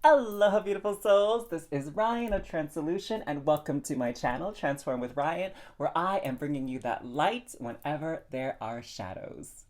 Aloha, beautiful souls. This is Ryan of tranSOULution, and welcome to my channel, Transform with Ryan, where I am bringing you that light whenever there are shadows.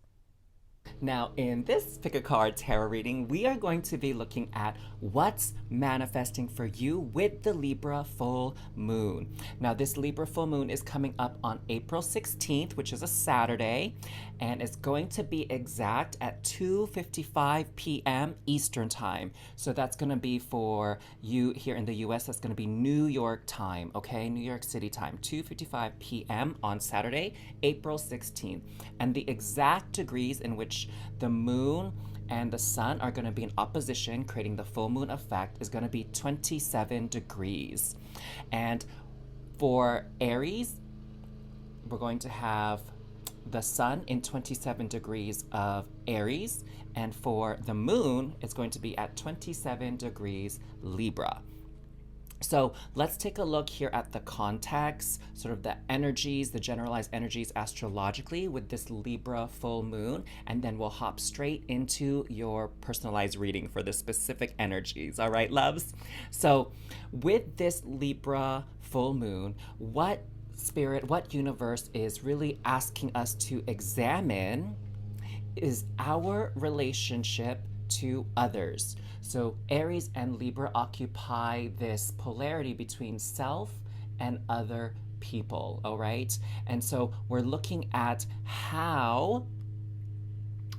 Now, in this pick a card tarot reading, we are going to be looking at what's manifesting for you with the Libra full moon. Now, this Libra full moon is coming up on April 16th, which is a Saturday, and it's going to be exact at 2:55 p.m. Eastern Time. So that's going to be for you here in the US, that's going to be New York time, okay? New York City time, 2:55 p.m. on Saturday, April 16th. And the exact degrees in which the moon and the sun are going to be in opposition, creating the full moon effect, is going to be 27 degrees. And for Aries, we're going to have the sun in 27 degrees of Aries, and for the moon, it's going to be at 27 degrees Libra. So let's take a look here at the context, sort of the energies, the generalized energies astrologically with this Libra full moon, and then we'll hop straight into your personalized reading for the specific energies. All right, loves? So with this Libra full moon, what spirit, what universe is really asking us to examine is our relationship to others. So Aries and Libra occupy this polarity between self and other people, all right? And so we're looking at how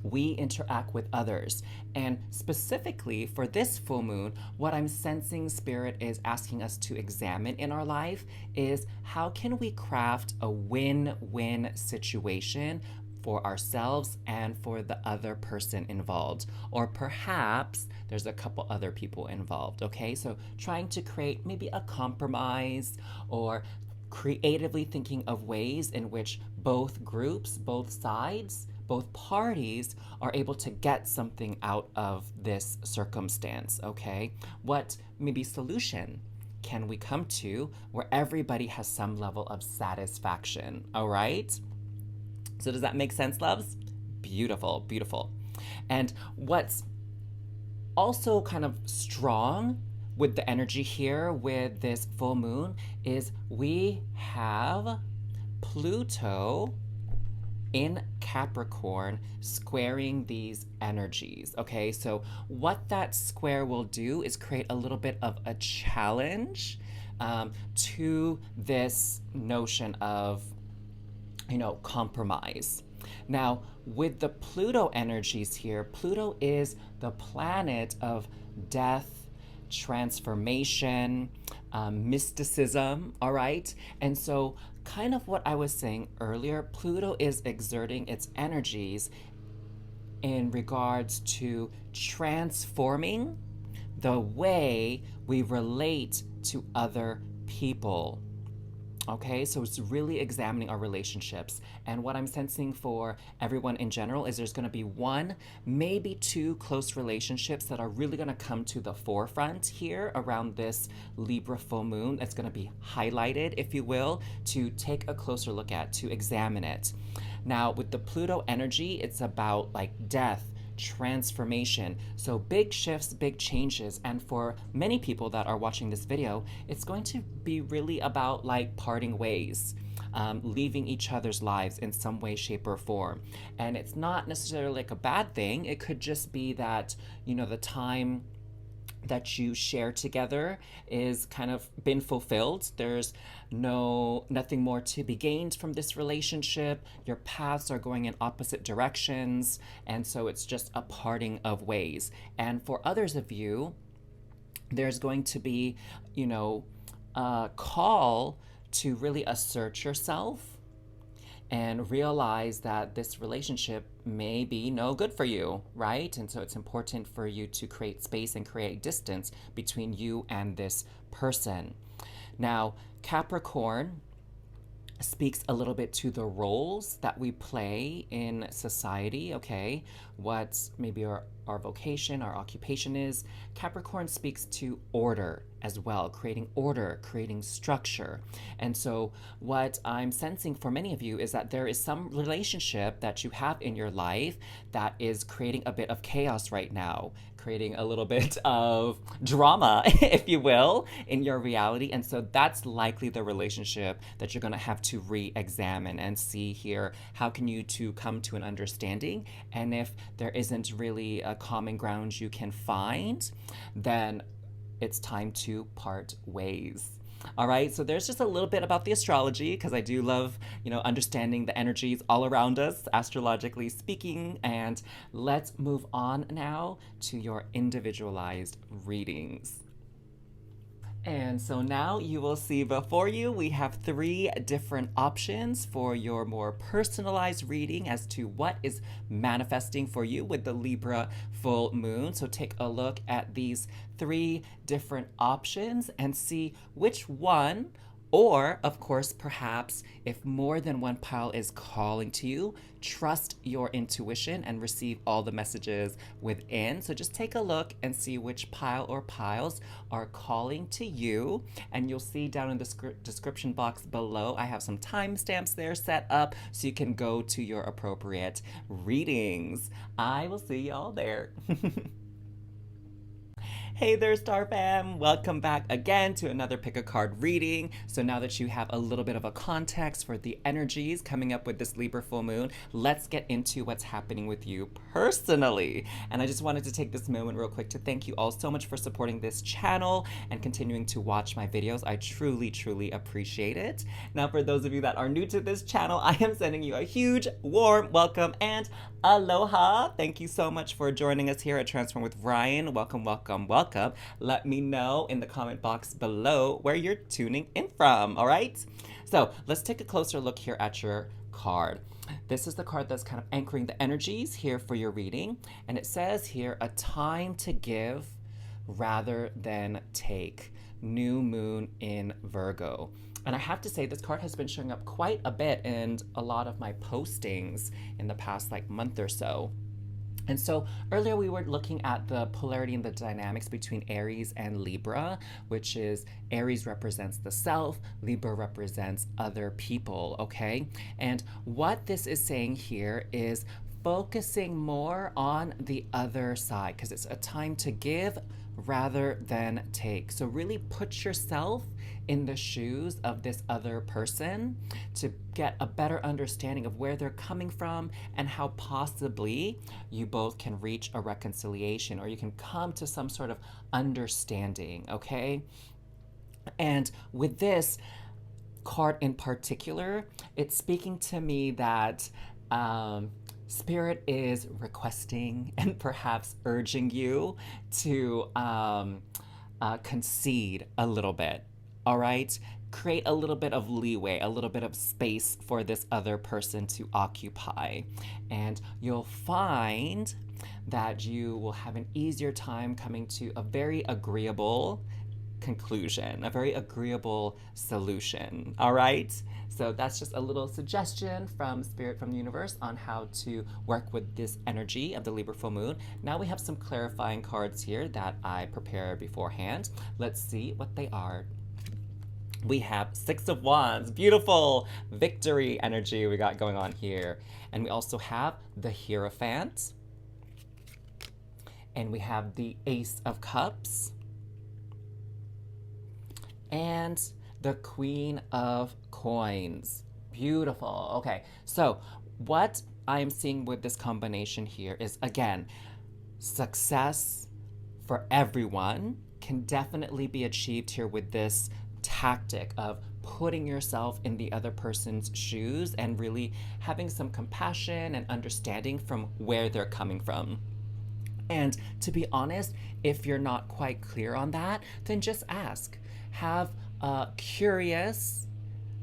we interact with others. And specifically for this full moon, what I'm sensing Spirit is asking us to examine in our life is how can we craft a win-win situation for ourselves and for the other person involved. Or perhaps there's a couple other people involved, okay? So trying to create maybe a compromise or creatively thinking of ways in which both groups, both sides, both parties are able to get something out of this circumstance, okay? What maybe solution can we come to where everybody has some level of satisfaction, all right? So does that make sense, loves? Beautiful, beautiful. And what's also kind of strong with the energy here with this full moon is we have Pluto in Capricorn squaring these energies. Okay, so what that square will do is create a little bit of a challenge to this notion of compromise. Now, with the Pluto energies here, Pluto is the planet of death, transformation, mysticism, all right? And so, kind of what I was saying earlier, Pluto is exerting its energies in regards to transforming the way we relate to other people. Okay, so it's really examining our relationships. And what I'm sensing for everyone in general is there's going to be one, maybe two close relationships that are really going to come to the forefront here around this Libra full moon. It's going to be highlighted, if you will, to take a closer look at, to examine it. Now, with the Pluto energy, it's about like death, transformation. So big shifts, big changes. And for many people that are watching this video, it's going to be really about like parting ways, leaving each other's lives in some way, shape, or form. And it's not necessarily like a bad thing. It could just be that, the time that you share together is kind of been fulfilled. There's nothing more to be gained from this relationship. Your paths are going in opposite directions, and so it's just a parting of ways. And for others of you, there's going to be, a call to really assert yourself and realize that this relationship may be no good for you, right? And so it's important for you to create space and create distance between you and this person. Now, Capricorn speaks a little bit to the roles that we play in society, okay? what maybe our vocation, our occupation is. Capricorn speaks to order as well, creating order, creating structure. And so what I'm sensing for many of you is that there is some relationship that you have in your life that is creating a bit of chaos right now, creating a little bit of drama, if you will, in your reality. And so that's likely the relationship that you're going to have to re-examine and see here, how can you two come to an understanding? And if there isn't really a common ground you can find, then it's time to part ways. All right, so there's just a little bit about the astrology, because I do love, understanding the energies all around us, astrologically speaking. And let's move on now to your individualized readings. And so now you will see before you, we have 3 different options for your more personalized reading as to what is manifesting for you with the Libra full moon. So take a look at these 3 different options and see which one, or of course, perhaps if more than one pile is calling to you, trust your intuition and receive all the messages within. So just take a look and see which pile or piles are calling to you. And you'll see down in the description box below, I have some timestamps there set up so you can go to your appropriate readings. I will see y'all there. Hey there, Star Fam! Welcome back again to another Pick a Card reading. So now that you have a little bit of a context for the energies coming up with this Libra full moon, let's get into what's happening with you personally. And I just wanted to take this moment real quick to thank you all so much for supporting this channel and continuing to watch my videos. I truly, truly appreciate it. Now, for those of you that are new to this channel, I am sending you a huge, warm welcome and aloha. Thank you so much for joining us here at Transform with Ryan. Welcome, welcome, welcome. Let me know in the comment box below where you're tuning in from, all right? So let's take a closer look here at your card. This is the card that's kind of anchoring the energies here for your reading. And it says here, a time to give rather than take. New moon in Virgo. And I have to say, this card has been showing up quite a bit in a lot of my postings in the past month or so. And so earlier we were looking at the polarity and the dynamics between Aries and Libra, which is Aries represents the self, Libra represents other people, okay? And what this is saying here is focusing more on the other side, because it's a time to give rather than take. So really put yourself in the shoes of this other person to get a better understanding of where they're coming from and how possibly you both can reach a reconciliation, or you can come to some sort of understanding, okay? And with this card in particular, it's speaking to me that Spirit is requesting and perhaps urging you to concede a little bit, all right? Create a little bit of leeway, a little bit of space for this other person to occupy. And you'll find that you will have an easier time coming to a very agreeable conclusion, a very agreeable solution, all right? So that's just a little suggestion from Spirit, from the universe, on how to work with this energy of the Libra full moon. Now we have some clarifying cards here that I prepared beforehand. Let's see what they are. We have 6 of Wands, beautiful victory energy we got going on here. And we also have the Hierophant. And we have the Ace of Cups. And the Queen of Coins. Beautiful. Okay, so what I'm seeing with this combination here is, again, success for everyone can definitely be achieved here with this tactic of putting yourself in the other person's shoes and really having some compassion and understanding from where they're coming from. And to be honest, if you're not quite clear on that, then just ask. Have a curious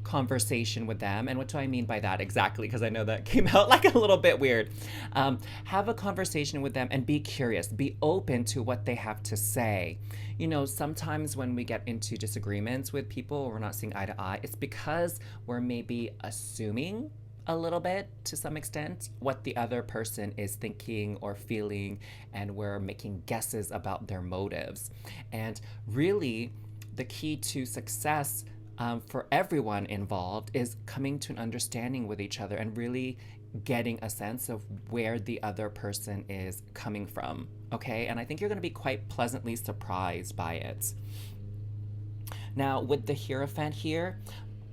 conversation with them. And what do I mean by that exactly? Because I know that came out like a little bit weird. Have a conversation with them and be curious. Be open to what they have to say. You know, sometimes when we get into disagreements with people, or we're not seeing eye to eye, it's because we're maybe assuming a little bit to some extent what the other person is thinking or feeling, and we're making guesses about their motives. And really, the key to success for everyone involved is coming to an understanding with each other and really getting a sense of where the other person is coming from. Okay, and I think you're going to be quite pleasantly surprised by it. Now, with the Hierophant here,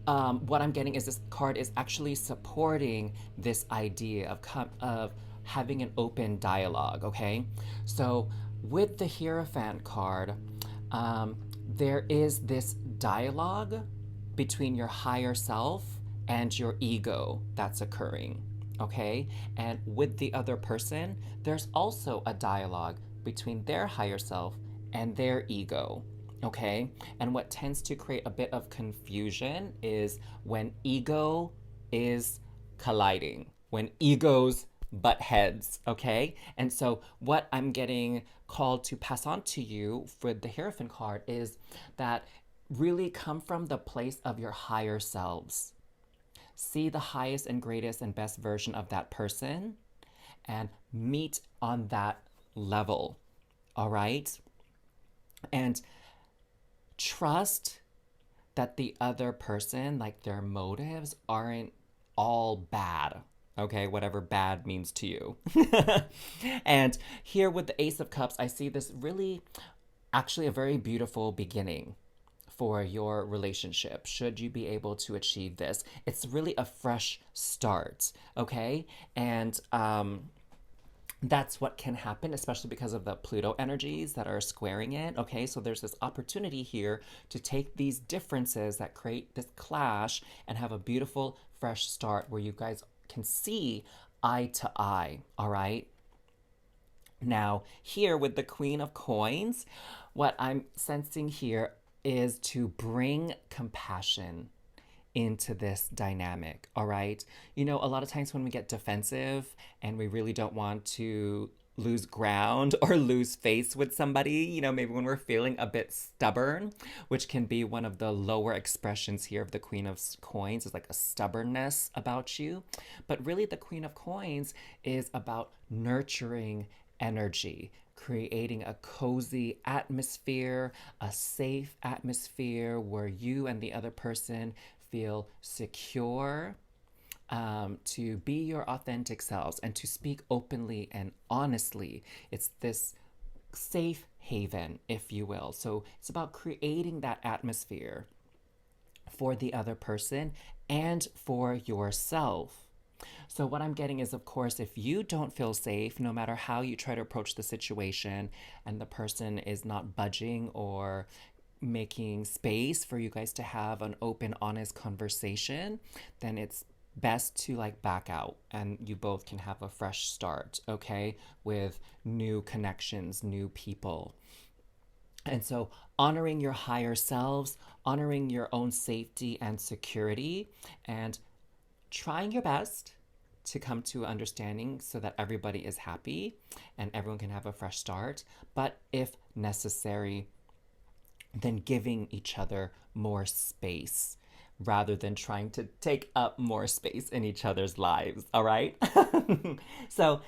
what I'm getting is this card is actually supporting this idea of having an open dialogue, okay? So, with the Hierophant card, there is this dialogue between your higher self and your ego that's occurring, okay? And with the other person, there's also a dialogue between their higher self and their ego, okay? And what tends to create a bit of confusion is when ego is colliding, when egos butt heads, okay? And so what I'm getting called to pass on to you for the Hierophant card is that really come from the place of your higher selves. See the highest and greatest and best version of that person and meet on that level, all right? And trust that the other person, like their motives, aren't all bad, okay? Whatever bad means to you. And here with the Ace of Cups, I see this really, actually a very beautiful beginning for your relationship, should you be able to achieve this. It's really a fresh start, okay? And that's what can happen, especially because of the Pluto energies that are squaring it, okay? So there's this opportunity here to take these differences that create this clash and have a beautiful, fresh start where you guys can see eye to eye, all right? Now, here with the Queen of Coins, what I'm sensing here is to bring compassion into this dynamic, all right? You know, a lot of times when we get defensive and we really don't want to lose ground or lose face with somebody, you know, maybe when we're feeling a bit stubborn, which can be one of the lower expressions here of the Queen of Coins, is like a stubbornness about you. But really the Queen of Coins is about nurturing energy, creating a cozy atmosphere, a safe atmosphere where you and the other person feel secure to be your authentic selves and to speak openly and honestly. It's this safe haven, if you will. So it's about creating that atmosphere for the other person and for yourself. So what I'm getting is, of course, if you don't feel safe, no matter how you try to approach the situation and the person is not budging or making space for you guys to have an open, honest conversation, then it's best to like back out and you both can have a fresh start, okay, with new connections, new people. And so honoring your higher selves, honoring your own safety and security, and trying your best to come to understanding so that everybody is happy and everyone can have a fresh start. But if necessary, then giving each other more space rather than trying to take up more space in each other's lives, all right? So,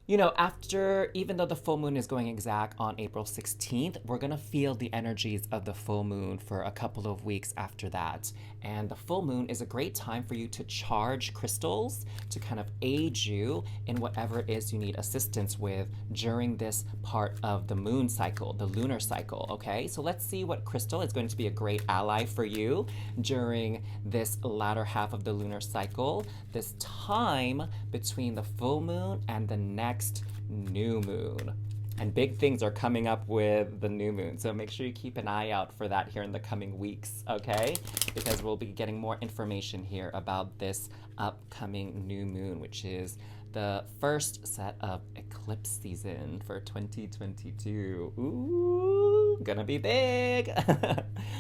you know, after, even though the full moon is going exact on April 16th, we're going to feel the energies of the full moon for a couple of weeks after that. And the full moon is a great time for you to charge crystals to kind of aid you in whatever it is you need assistance with during this part of the moon cycle, the lunar cycle, okay? So let's see what crystal is going to be a great ally for you during this latter half of the lunar cycle, this time between the full moon and the next new moon. And big things are coming up with the new moon, so make sure you keep an eye out for that here in the coming weeks, okay? Because we'll be getting more information here about this upcoming new moon, which is the first set of eclipse season for 2022. Ooh, gonna be big.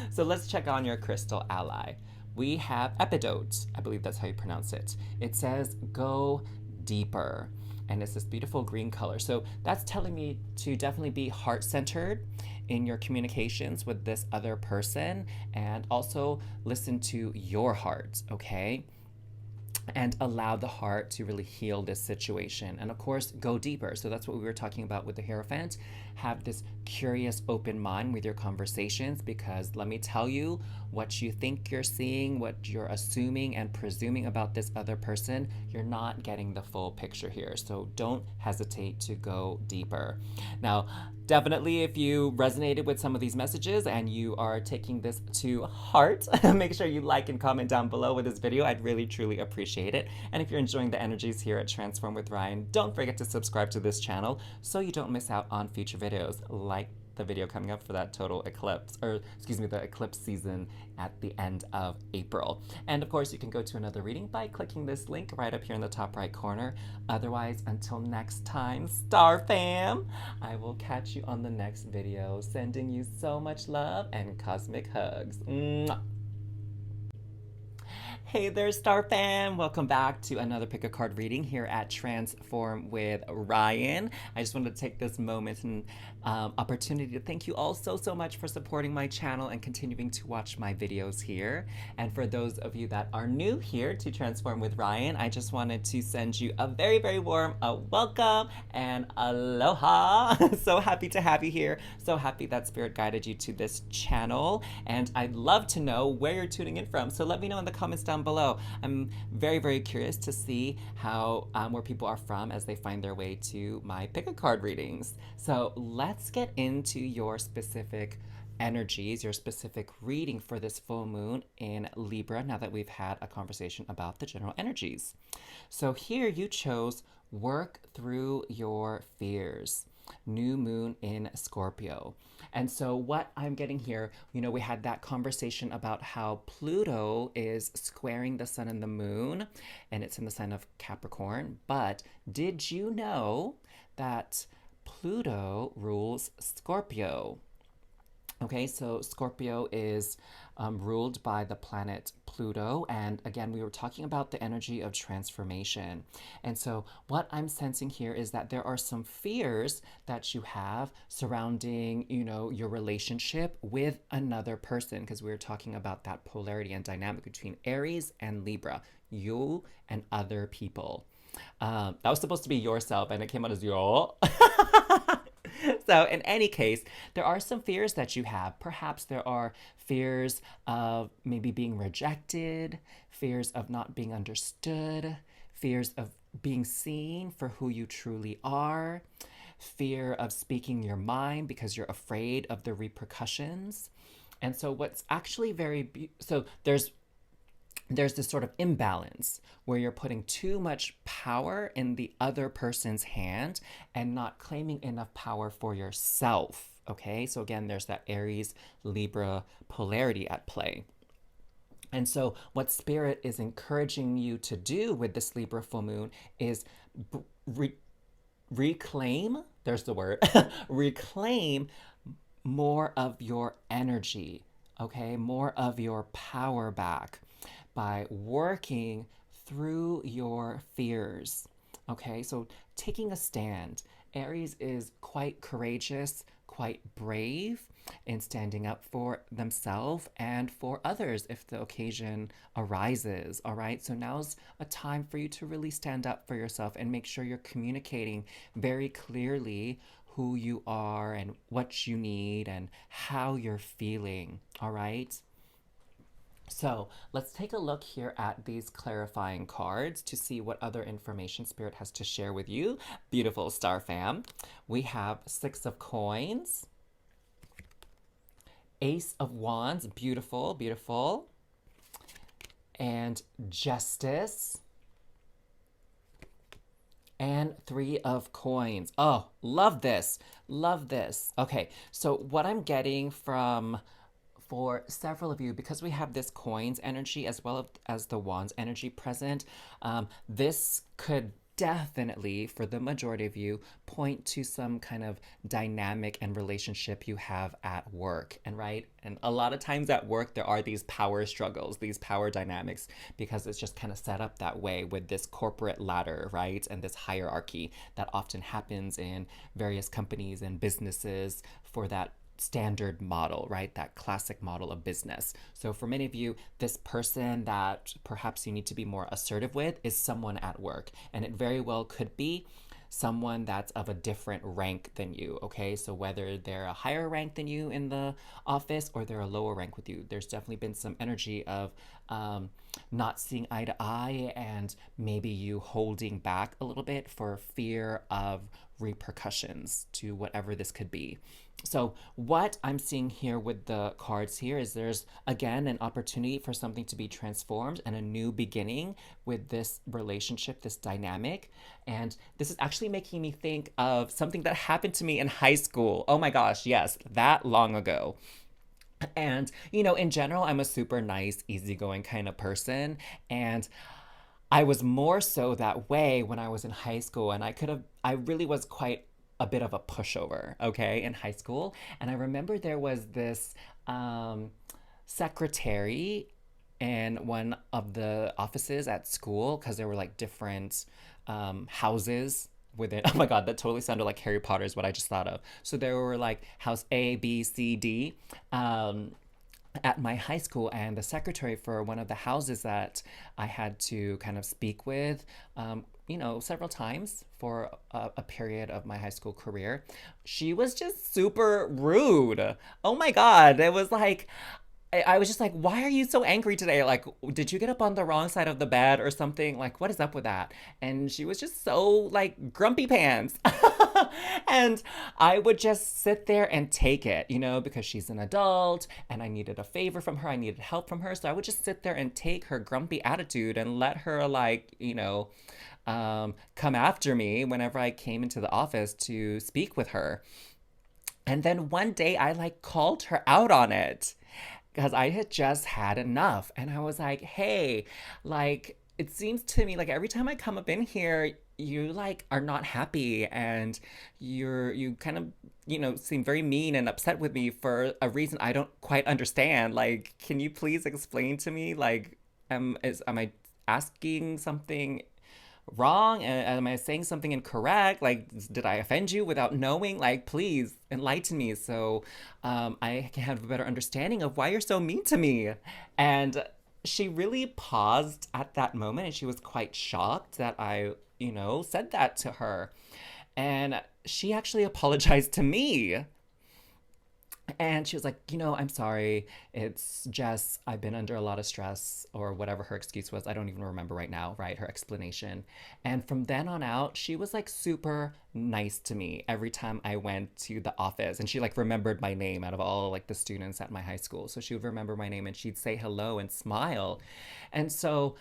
So let's check on your crystal ally. We have Epidote, I believe that's how you pronounce it. It says go deeper. And it's this beautiful green color. So that's telling me to definitely be heart-centered in your communications with this other person and also listen to your heart, okay? and allow the heart to really heal this situation. And of course, go deeper. So that's what we were talking about with the Hierophant. Have this curious, open mind with your conversations, because let me tell you, what you think you're seeing, what you're assuming and presuming about this other person, you're not getting the full picture here. So don't hesitate to go deeper. Now, definitely, if you resonated with some of these messages and you are taking this to heart, make sure you like and comment down below with this video. I'd really, truly appreciate it. And if you're enjoying the energies here at Transform with Ryan, don't forget to subscribe to this channel so you don't miss out on future videos, like the video coming up for that total eclipse, or excuse me, the eclipse season at the end of April. And of course, you can go to another reading by clicking this link right up here in the top right corner. Otherwise, until next time, Star Fam, I will catch you on the next video. Sending you so much love and cosmic hugs. Mwah. Hey there, Star Fam! Welcome back to another pick a card reading here at Transform with Ryan. I just wanted to take this moment and opportunity to thank you all so much for supporting my channel and continuing to watch my videos here. And for those of you that are new here to Transform with Ryan, I just wanted to send you a very warm welcome and aloha. So happy to have you here. So happy that Spirit guided you to this channel. And I'd love to know where you're tuning in from. So let me know in the comments down below. I'm very curious to see how where people are from as they find their way to my pick a card readings. So let's get into your specific energies, your specific reading for this full moon in Libra, now that we've had a conversation about the general energies. So here you chose work through your fears. New moon in Scorpio. And so what I'm getting here, you know, we had that conversation about how Pluto is squaring the sun and the moon, and it's in the sign of Capricorn. But did you know that Pluto rules Scorpio? Okay, so Scorpio is ruled by the planet Pluto. And again, we were talking about the energy of transformation. And so what I'm sensing here is that there are some fears that you have surrounding, you know, your relationship with another person, because we were talking about that polarity and dynamic between Aries and Libra, you and other people. That was supposed to be yourself, and it came out as your. So in any case, there are some fears that you have. Perhaps there are fears of maybe being rejected, fears of not being understood, fears of being seen for who you truly are, fear of speaking your mind because you're afraid of the repercussions. And so what's actually so there's this sort of imbalance where you're putting too much power in the other person's hand and not claiming enough power for yourself. Okay, so again, there's that Aries Libra polarity at play. And so what Spirit is encouraging you to do with this Libra full moon is reclaim, there's the word, reclaim more of your energy, okay, more of your power back, by working through your fears. Okay, so taking a stand. Aries is quite courageous, quite brave in standing up for themselves and for others if the occasion arises. All right, so now's a time for you to really stand up for yourself and make sure you're communicating very clearly who you are and what you need and how you're feeling. All right. So let's take a look here at these clarifying cards to see what other information Spirit has to share with you. Beautiful Star Fam. We have Six of Coins, Ace of Wands, beautiful, and Justice, and Three of Coins. Oh, love this. Okay, so what I'm getting for several of you, because we have this coins energy as well as the wands energy present, this could definitely, for the majority of you, point to some kind of dynamic and relationship you have at work. And a lot of times at work, there are these power struggles, these power dynamics, because it's just kind of set up that way with this corporate ladder, right? And this hierarchy that often happens in various companies and businesses for that standard model, right? That classic model of business. So for many of you, this person that perhaps you need to be more assertive with is someone at work. And it very well could be someone that's of a different rank than you, okay? So whether they're a higher rank than you in the office or they're a lower rank with you, there's definitely been some energy of not seeing eye to eye and maybe you holding back a little bit for fear of repercussions to whatever this could be. So what I'm seeing here with the cards here is there's again an opportunity for something to be transformed and a new beginning with this relationship, this dynamic. And this is actually making me think of something that happened to me in high school. Oh my gosh, yes, that long ago. And, in general, I'm a super nice, easygoing kind of person. And I was more so that way when I was in high school. And I really was quite a bit of a pushover, okay, in high school. And I remember there was this secretary in one of the offices at school because there were like different houses within. Oh my God, that totally sounded like Harry Potter is what I just thought of. So there were like house A, B, C, D. At my high school, and the secretary for one of the houses that I had to kind of speak with, several times for a period of my high school career, she was just super rude. Oh my God. It was like, I was just like, why are you so angry today? Like, did you get up on the wrong side of the bed or something? Like, what is up with that? And she was just so, like, grumpy pants. And I would just sit there and take it, because she's an adult and I needed a favor from her. I needed help from her. So I would just sit there and take her grumpy attitude and let her, like, come after me whenever I came into the office to speak with her. And then one day I, like, called her out on it because I had just had enough. And I was like, hey, like, it seems to me like every time I come up in here, you like are not happy and you kind of, seem very mean and upset with me for a reason I don't quite understand. Like, can you please explain to me, like, am I asking something wrong? Am I saying something incorrect? Like, did I offend you without knowing? Like, please enlighten me so I can have a better understanding of why you're so mean to me. And she really paused at that moment and she was quite shocked that I, said that to her. And she actually apologized to me. And she was like, I'm sorry. It's just, I've been under a lot of stress or whatever her excuse was. I don't even remember right now, right? Her explanation. And from then on out, she was like super nice to me every time I went to the office. And she like remembered my name out of all like the students at my high school. So she would remember my name and she'd say hello and smile. And so,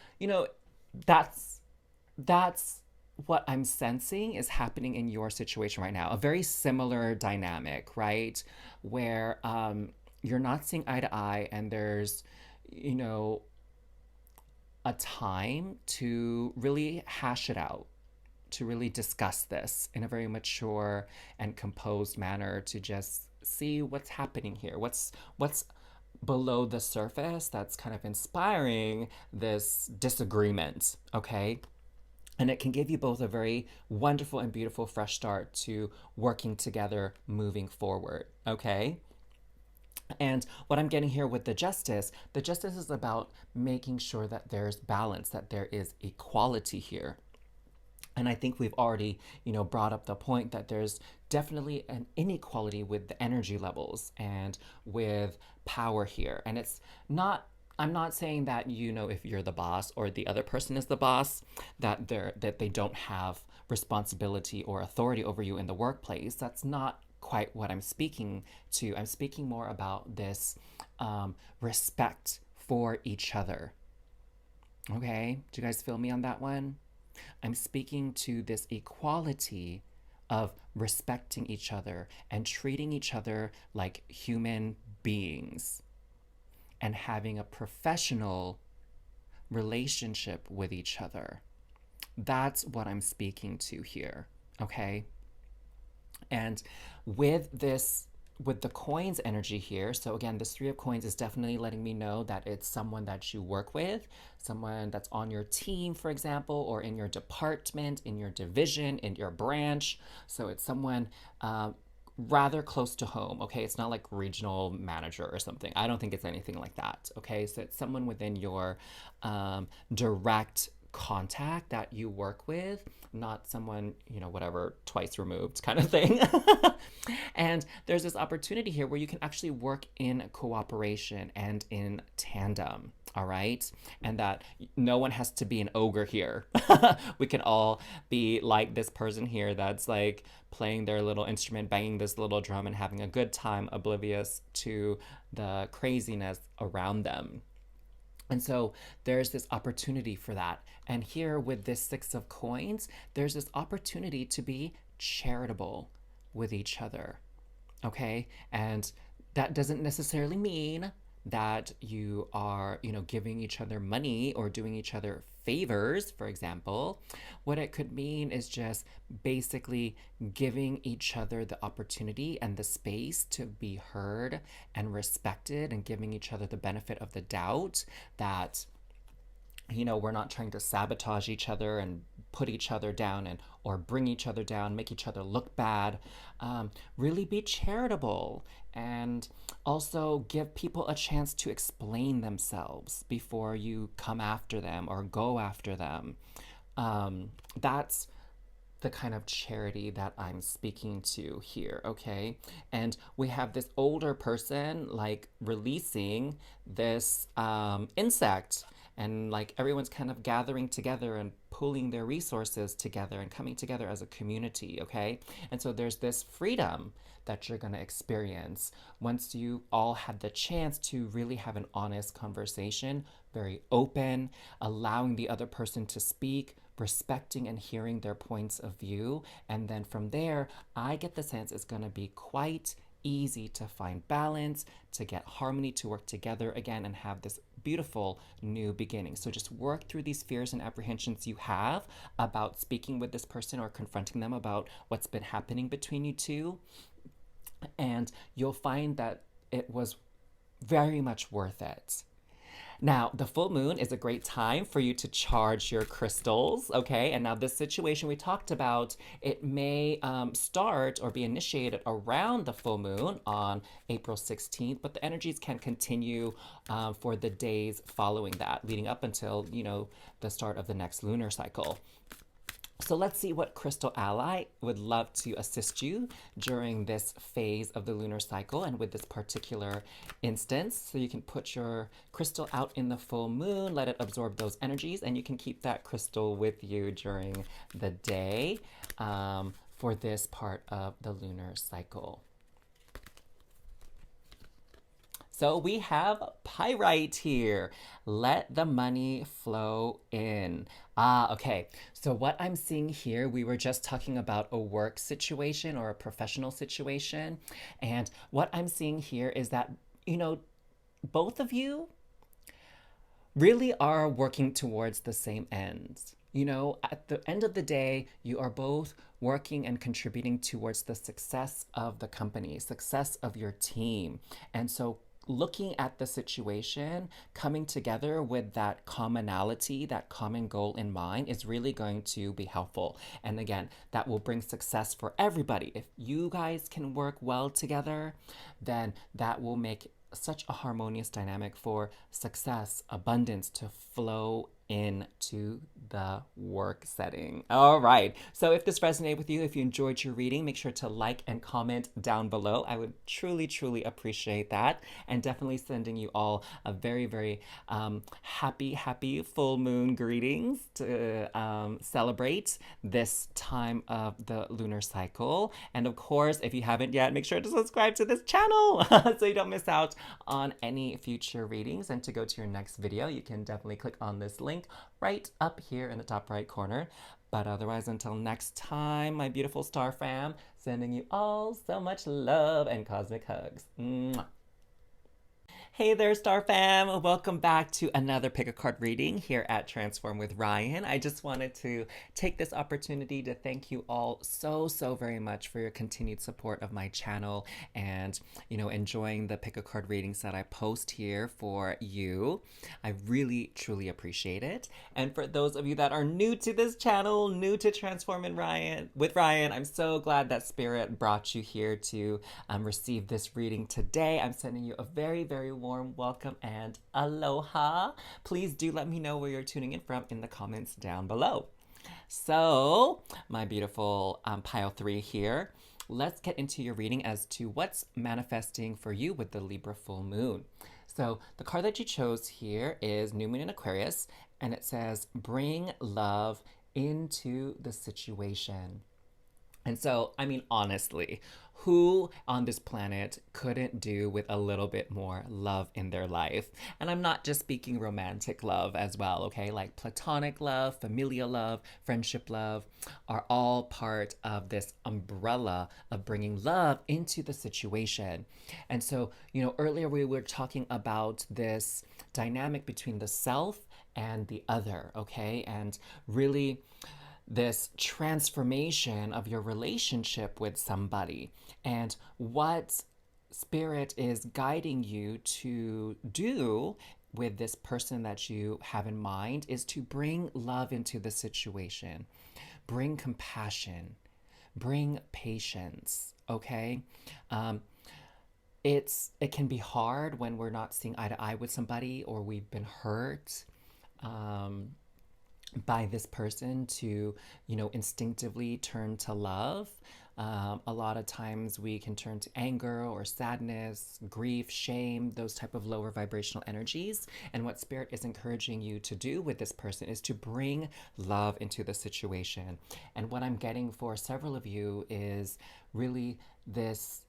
that's what I'm sensing is happening in your situation right now. A very similar dynamic, right? Where you're not seeing eye to eye and there's, you know, a time to really hash it out, to really discuss this in a very mature and composed manner to just see what's happening here. What's below the surface that's kind of inspiring this disagreement, okay? And it can give you both a very wonderful and beautiful fresh start to working together moving forward, okay? And what I'm getting here with the justice is about making sure that there's balance, that there is equality here. And I think we've already, brought up the point that there's definitely an inequality with the energy levels and with power here. And I'm not saying that, if you're the boss or the other person is the boss, that they don't have responsibility or authority over you in the workplace. That's not quite what I'm speaking to. I'm speaking more about this respect for each other. Okay? Do you guys feel me on that one? I'm speaking to this equality of respecting each other and treating each other like human beings and having a professional relationship with each other. That's what I'm speaking to here, okay? And with the coins energy here, so again, this Three of Coins is definitely letting me know that it's someone that you work with, someone that's on your team, for example, or in your department, in your division, in your branch. So it's someone rather close to home, okay? It's not like regional manager or something. I don't think it's anything like that, okay? So it's someone within your direct contact that you work with, not someone, you know, whatever, twice removed kind of thing. And there's this opportunity here where you can actually work in cooperation and in tandem, all right? And that no one has to be an ogre here. We can all be like this person here that's like playing their little instrument, banging this little drum, and having a good time, oblivious to the craziness around them. And so there's this opportunity for that. And here with this Six of Coins, there's this opportunity to be charitable with each other. Okay? And that doesn't necessarily mean that you are, you know, giving each other money or doing each other favors, for example. What it could mean is just basically giving each other the opportunity and the space to be heard and respected, and giving each other the benefit of the doubt that, you know, we're not trying to sabotage each other and put each other down, and or bring each other down, make each other look bad. Really be charitable, and also give people a chance to explain themselves before you come after them or go after them. That's the kind of charity that I'm speaking to here, okay? And we have this older person like releasing this insect, and like everyone's kind of gathering together and pooling their resources together and coming together as a community, okay? And so there's this freedom that you're going to experience once you all had the chance to really have an honest conversation, very open, allowing the other person to speak, respecting and hearing their points of view. And then from there, I get the sense it's going to be quite easy to find balance, to get harmony, to work together again and have this beautiful new beginning. So just work through these fears and apprehensions you have about speaking with this person or confronting them about what's been happening between you two. And you'll find that it was very much worth it. Now, the full moon is a great time for you to charge your crystals, okay? And now this situation we talked about, it may start or be initiated around the full moon on April 16th, but the energies can continue for the days following that, leading up until, you know, the start of the next lunar cycle. So let's see what crystal ally would love to assist you during this phase of the lunar cycle and with this particular instance. So you can put your crystal out in the full moon, let it absorb those energies, and you can keep that crystal with you during the day for this part of the lunar cycle. So we have pyrite here. Let the money flow in. Okay. So what I'm seeing here, we were just talking about a work situation or a professional situation. And what I'm seeing here is that, you know, both of you really are working towards the same ends. You know, at the end of the day, you are both working and contributing towards the success of the company, success of your team. And so looking at the situation, coming together with that commonality, that common goal in mind is really going to be helpful. And again, that will bring success for everybody. If you guys can work well together, then that will make such a harmonious dynamic for success, abundance to flow into the work setting. All right. So if this resonated with you, if you enjoyed your reading, make sure to like and comment down below. I would truly, truly appreciate that. And definitely sending you all a very, very happy full moon greetings to celebrate this time of the lunar cycle. And of course, if you haven't yet, make sure to subscribe to this channel so you don't miss out on any future readings. And to go to your next video, you can definitely click on this link right up here in the top right corner. But otherwise, until next time, my beautiful star fam, sending you all so much love and cosmic hugs. Mwah. Hey there, Star Fam! Welcome back to another pick a card reading here at Transform with Ryan. I just wanted to take this opportunity to thank you all so very much for your continued support of my channel and, enjoying the pick a card readings that I post here for you. I really, truly appreciate it. And for those of you that are new to this channel, new to Transform with Ryan, I'm so glad that Spirit brought you here to receive this reading today. I'm sending you a very warm welcome and aloha. Please do let me know where you're tuning in from in the comments down below. So, my beautiful pile 3 here. Let's get into your reading as to what's manifesting for you with the Libra full moon. So, the card that you chose here is New Moon in Aquarius, and it says, bring love into the situation. And so, honestly, who on this planet couldn't do with a little bit more love in their life? And I'm not just speaking romantic love as well, okay? Like platonic love, familial love, friendship love are all part of this umbrella of bringing love into the situation. And so, earlier we were talking about this dynamic between the self and the other, okay? And really, this transformation of your relationship with somebody and what Spirit is guiding you to do with this person that you have in mind is to bring love into the situation, bring compassion, bring patience, okay? It can be hard when we're not seeing eye to eye with somebody or we've been hurt by this person to, instinctively turn to love. A lot of times we can turn to anger or sadness, grief, shame, those type of lower vibrational energies. And what Spirit is encouraging you to do with this person is to bring love into the situation. And what I'm getting for several of you is really this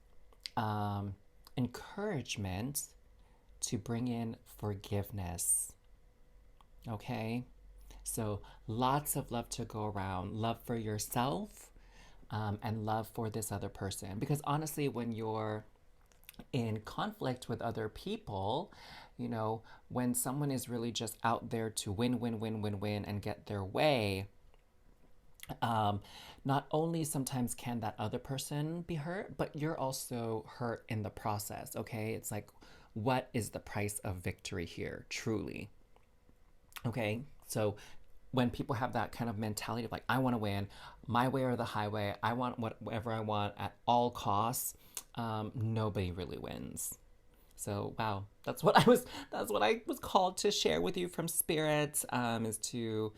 encouragement to bring in forgiveness. Okay? So lots of love to go around, love for yourself and love for this other person. Because honestly, when you're in conflict with other people, when someone is really just out there to win and get their way, not only sometimes can that other person be hurt, but you're also hurt in the process, okay? It's like, what is the price of victory here, truly? Okay, so when people have that kind of mentality of like, I want to win, my way or the highway, I want whatever I want at all costs, nobody really wins. So wow, that's what I was called to share with you from Spirit, is to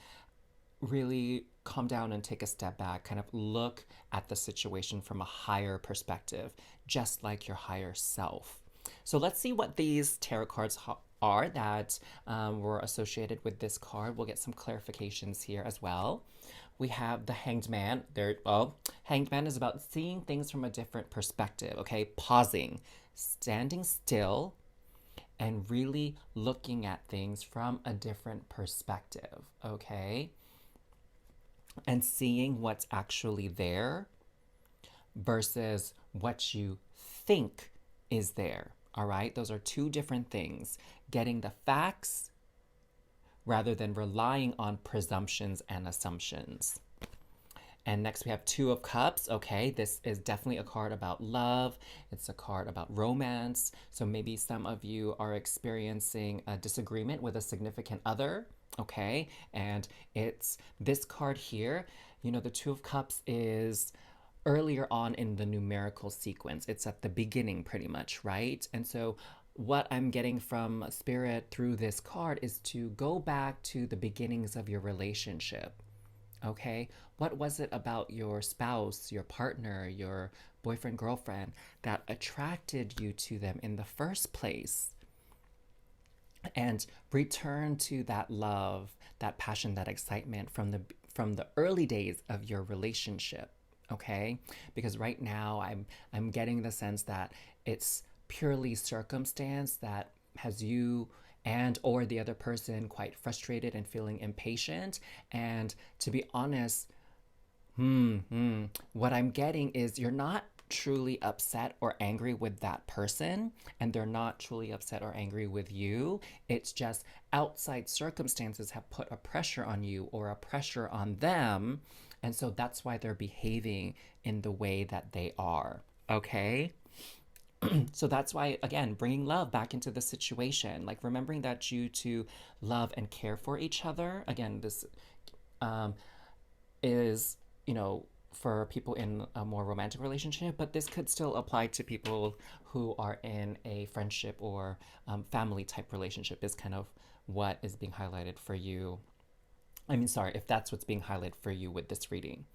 really calm down and take a step back, kind of look at the situation from a higher perspective, just like your higher self. So let's see what these tarot cards are that were associated with this card. We'll get some clarifications here as well. We have the Hanged Man. Hanged Man is about seeing things from a different perspective, okay? Pausing, standing still, and really looking at things from a different perspective, okay? And seeing what's actually there versus what you think is there. All right, those are two different things. Getting the facts rather than relying on presumptions and assumptions. And next we have Two of Cups. Okay, this is definitely a card about love. It's a card about romance. So maybe some of you are experiencing a disagreement with a significant other. Okay, and it's this card here. The Two of Cups is earlier on in the numerical sequence. It's at the beginning pretty much, right? And so what I'm getting from Spirit through this card is to go back to the beginnings of your relationship. Okay? What was it about your spouse, your partner, your boyfriend, girlfriend that attracted you to them in the first place? And return to that love, that passion, that excitement from the early days of your relationship. Okay, because right now I'm getting the sense that it's purely circumstance that has you and or the other person quite frustrated and feeling impatient. And to be honest, what I'm getting is you're not truly upset or angry with that person, and they're not truly upset or angry with you. It's just outside circumstances have put a pressure on you or a pressure on them. And so that's why they're behaving in the way that they are. Okay? So that's why, again, bringing love back into the situation, like remembering that you two love and care for each other. Again, this is, for people in a more romantic relationship, but this could still apply to people who are in a friendship or family type relationship, is kind of what is being highlighted for you. I mean, sorry, if that's what's being highlighted for you with this reading.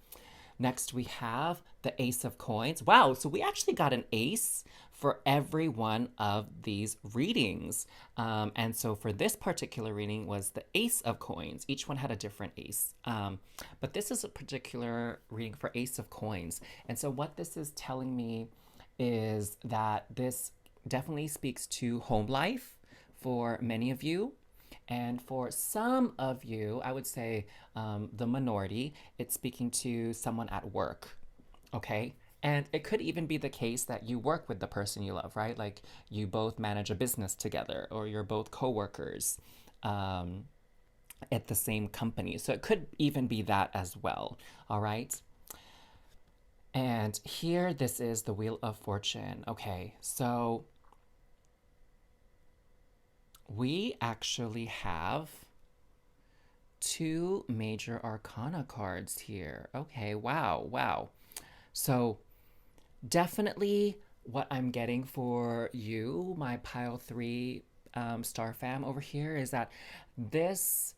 Next, we have the Ace of Coins. Wow, so we actually got an ace for every one of these readings. And so for this particular reading was the Ace of Coins. Each one had a different ace. But this is a particular reading for Ace of Coins. And so what this is telling me is that this definitely speaks to home life for many of you. And for some of you, I would say the minority, it's speaking to someone at work, okay? And it could even be the case that you work with the person you love, right? Like you both manage a business together, or you're both coworkers at the same company. So it could even be that as well, all right? And here, this is the Wheel of Fortune. Okay, so we actually have two major arcana cards here. Okay, wow. So definitely what I'm getting for you, my pile 3 star fam over here, is that this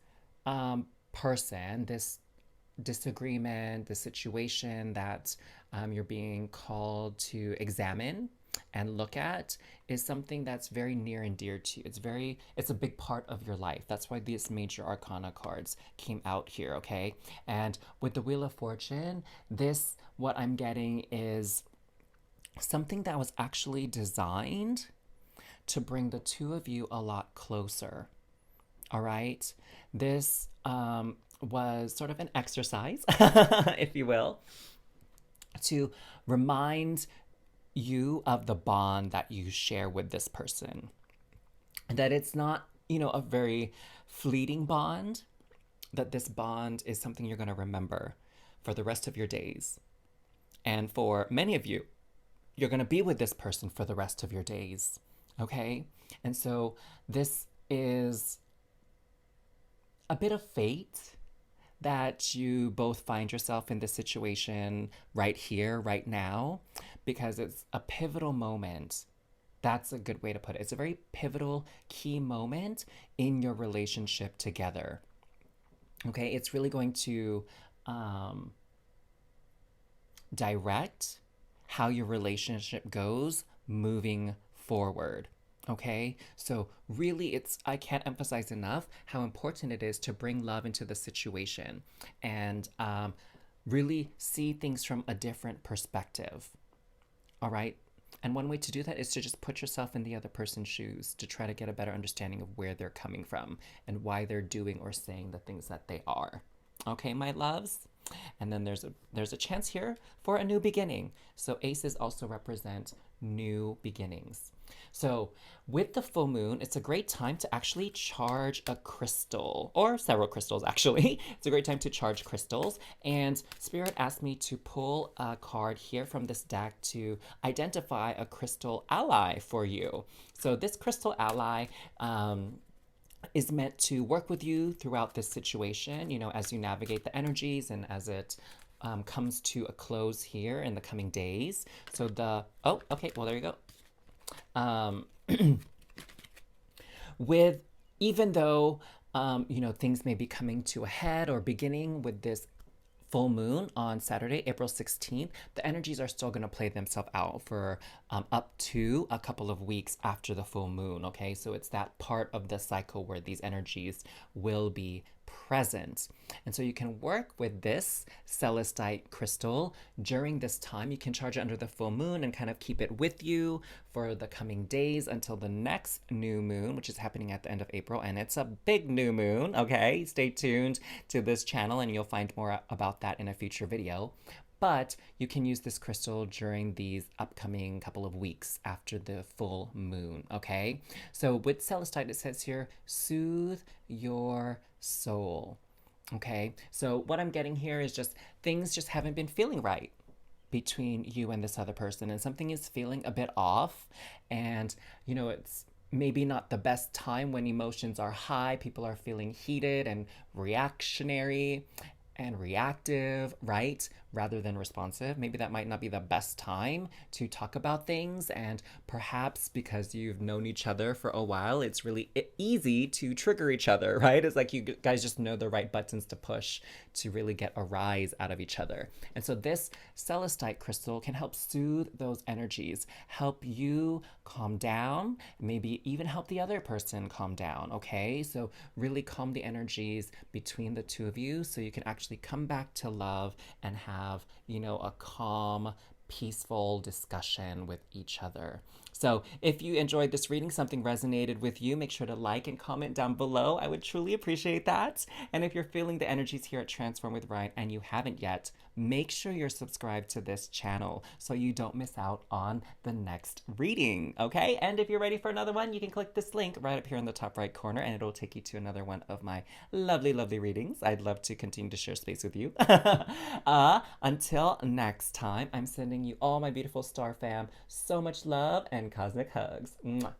person, this disagreement, the situation that you're being called to examine and look at is something that's very near and dear to you. It's a big part of your life. That's why these major arcana cards came out here, okay? And with the Wheel of Fortune, what I'm getting is something that was actually designed to bring the two of you a lot closer, all right? This was sort of an exercise, if you will, to remind you of the bond that you share with this person. That it's not, a very fleeting bond, that this bond is something you're going to remember for the rest of your days. And for many of you, you're going to be with this person for the rest of your days, okay? And so this is a bit of fate that you both find yourself in this situation right here, right now, because it's a pivotal moment. That's a good way to put it. It's a very pivotal, key moment in your relationship together. Okay, it's really going to direct how your relationship goes moving forward. Okay, so really I can't emphasize enough how important it is to bring love into the situation and really see things from a different perspective. All right. And one way to do that is to just put yourself in the other person's shoes to try to get a better understanding of where they're coming from and why they're doing or saying the things that they are. Okay, my loves? And then there's a chance here for a new beginning. So aces also represent new beginnings. So with the full moon, it's a great time to actually charge a crystal, or several crystals actually. It's a great time to charge crystals. And Spirit asked me to pull a card here from this deck to identify a crystal ally for you. So this crystal ally is meant to work with you throughout this situation, as you navigate the energies and as it comes to a close here in the coming days. So okay, well, there you go. Even though, things may be coming to a head or beginning with this full moon on Saturday, April 16th, the energies are still going to play themselves out for up to a couple of weeks after the full moon, okay? So it's that part of the cycle where these energies will be present. And so you can work with this celestite crystal during this time. You can charge it under the full moon and kind of keep it with you for the coming days until the next new moon, which is happening at the end of April. And it's a big new moon, okay? Stay tuned to this channel and you'll find more about that in a future video. But you can use this crystal during these upcoming couple of weeks after the full moon, okay? So with celestite, it says here, soothe your soul. Okay, so what I'm getting here is just things just haven't been feeling right between you and this other person, and something is feeling a bit off. And, it's maybe not the best time when emotions are high, people are feeling heated and reactionary and reactive, right? Rather than responsive. Maybe that might not be the best time to talk about things. And perhaps because you've known each other for a while, it's really easy to trigger each other, right? It's like you guys just know the right buttons to push to really get a rise out of each other. And so this celestite crystal can help soothe those energies, help you calm down, maybe even help the other person calm down, okay? So really calm the energies between the two of you so you can actually come back to love and have, a calm, peaceful discussion with each other. So if you enjoyed this reading, something resonated with you, make sure to like and comment down below. I would truly appreciate that. And if you're feeling the energies here at Transform with Ryan and you haven't yet, make sure you're subscribed to this channel so you don't miss out on the next reading, okay? And if you're ready for another one, you can click this link right up here in the top right corner and it'll take you to another one of my lovely, lovely readings. I'd love to continue to share space with you. Until next time, I'm sending you all my beautiful star fam so much love and cosmic hugs. Mwah.